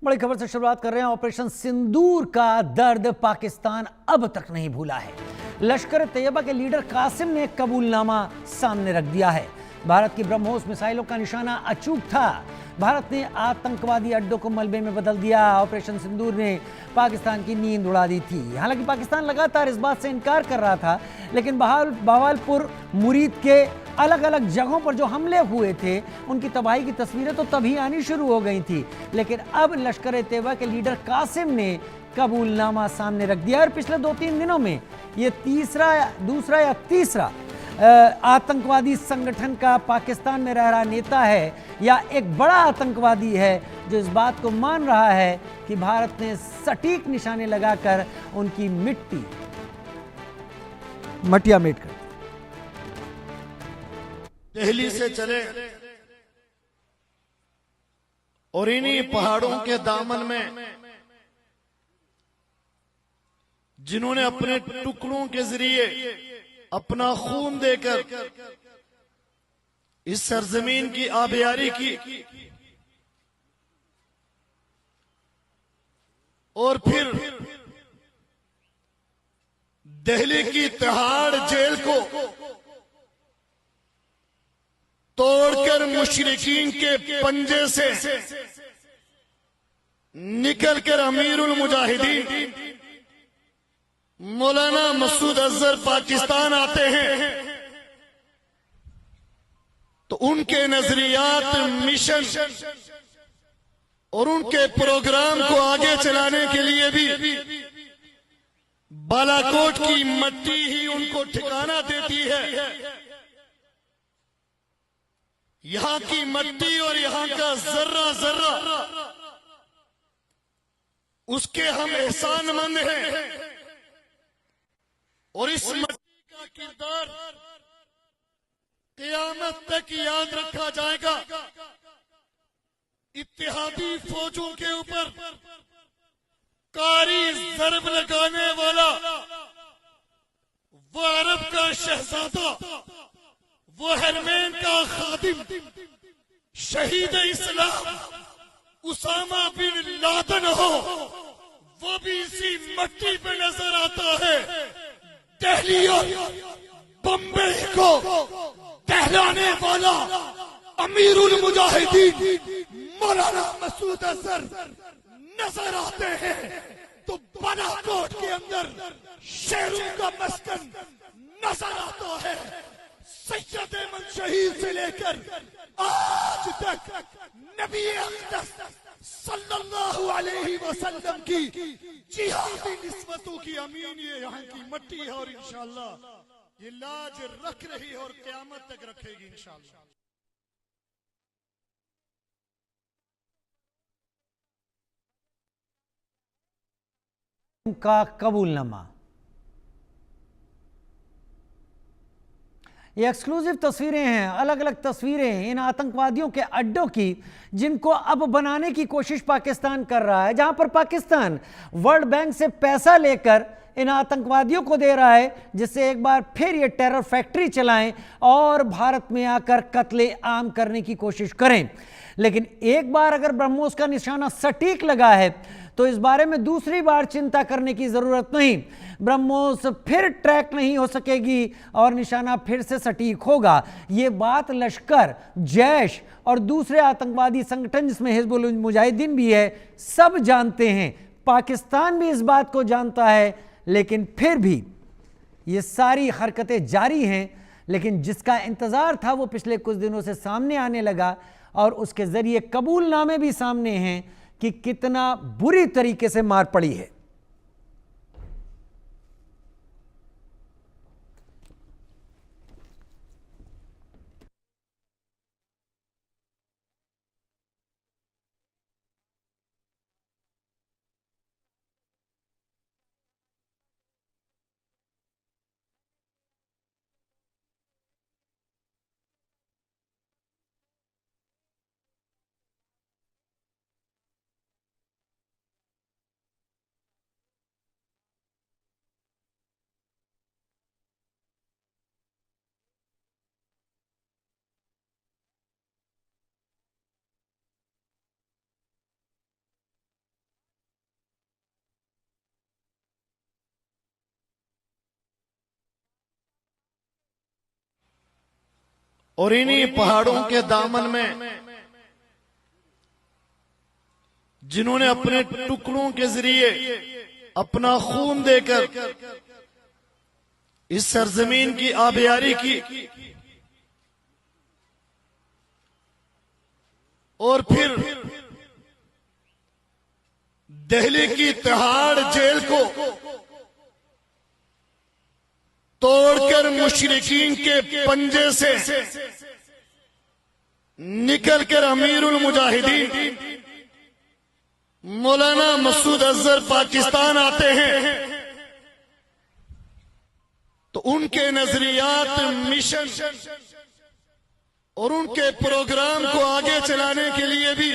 बड़ी खबर से शुरुआत कर रहे हैं। ऑपरेशन सिंदूर का दर्द पाकिस्तान अब तक नहीं भूला है। लश्कर तैयबा के लीडर कासिम ने कबूलनामा सामने रख दिया है। भारत की ब्रह्मोस मिसाइलों का निशाना अचूक था। भारत ने आतंकवादी अड्डों को मलबे में बदल दिया। ऑपरेशन सिंदूर ने पाकिस्तान की नींद उड़ा दी थी। हालांकि पाकिस्तान लगातार इस बात से इनकार कर रहा था, लेकिन बहावलपुर मुरीद के अलग अलग जगहों पर जो हमले हुए थे उनकी तबाही की तस्वीरें तो तभी आनी शुरू हो गई थी। लेकिन अब लश्कर तैयबा के लीडर कासिम ने कबूलनामा सामने रख दिया और पिछले 2-3 दिनों में ये दूसरा या तीसरा आतंकवादी संगठन का पाकिस्तान में रह रहा नेता है या एक बड़ा आतंकवादी है जो इस बात को मान रहा है कि भारत ने सटीक निशाने लगाकर उनकी मटिया मेट कर। दिल्ली से चले और इन्हीं पहाड़ों के दामन में जिन्होंने अपने टुकड़ों के जरिए अपना खून देकर इस सरजमीन की आबियारी की और फिर दिल्ली की तिहाड़ जेल को तोड़कर मुशरिकीन के पंजे से निकलकर अमीरुल मुजाहिदीन मौलाना मसूद अजहर पाकिस्तान आते हैं तो उनके नजरियात, मिशन और उनके प्रोग्राम को आगे चलाने के लिए भी बालाकोट की मट्टी ही उनको ठिकाना देती है। यहां की मट्टी और यहां का जर्रा जर्रा उसके हम एहसानमंद हैं और इस मट्टी का किरदार क़यामत तक याद रखा जाएगा। इत्तेहादी फौजों के ऊपर कारी जरब लगाने वाला वो अरब का शहजादा, वो हरमैन का खादिम, शहीद इस्लाम उसामा बिन लादेन हो, वो भी इसी मट्टी पे नजर आता है। दिल्ली और बम्बई को टहलाने वाला अमीरुल मुजाहिदीन मौलाना मसूद अजहर नजर आते हैं तो बालाकोट के अंदर शेरों का मस्कन नजर आता है। सैयद अहमद शहीद से लेकर आज तक नबी अक़दस सल्लल्लाहु अलैहि वसल्लम की जिहादी निस्बतों की अमीन ये यहाँ की मट्टी है और इंशाअल्लाह ये लाज रख रही है और क़यामत तक रखेगी इंशाअल्लाह। का कबूलनामा, ये एक्सक्लूसिव तस्वीरें हैं, अलग अलग तस्वीरें इन आतंकवादियों के अड्डों की जिनको अब बनाने की कोशिश पाकिस्तान कर रहा है, जहां पर पाकिस्तान वर्ल्ड बैंक से पैसा लेकर इन आतंकवादियों को दे रहा है जिससे एक बार फिर ये टेरर फैक्ट्री चलाएं और भारत में आकर कत्ले आम करने की कोशिश करें। लेकिन एक बार अगर ब्रह्मोस का निशाना सटीक लगा है तो इस बारे में दूसरी बार चिंता करने की जरूरत नहीं। ब्रह्मोस फिर ट्रैक नहीं हो सकेगी और निशाना फिर से सटीक होगा। ये बात लश्कर, जैश और दूसरे आतंकवादी संगठन जिसमें हिजबुल मुजाहिदीन भी है सब जानते हैं। पाकिस्तान भी इस बात को जानता है, लेकिन फिर भी ये सारी हरकतें जारी हैं। लेकिन जिसका इंतजार था वो पिछले कुछ दिनों से सामने आने लगा और उसके जरिए कबूलनामे भी सामने हैं कि कितना बुरी तरीके से मार पड़ी है। और इन्हीं पहाड़ों के दामन में जिन्होंने अपने टुकड़ों के जरिए अपना खून देकर इस सरजमीन की आबियारी की और फिर दिल्ली की तिहाड़ जेल को तोड़कर मुशरिकीन के पंजे से निकलकर अमीरुल मुजाहिदीन मौलाना मसूद अजहर पाकिस्तान आते हैं, तो उनके नजरियात, मिशन और उनके प्रोग्राम को आगे चलाने के लिए भी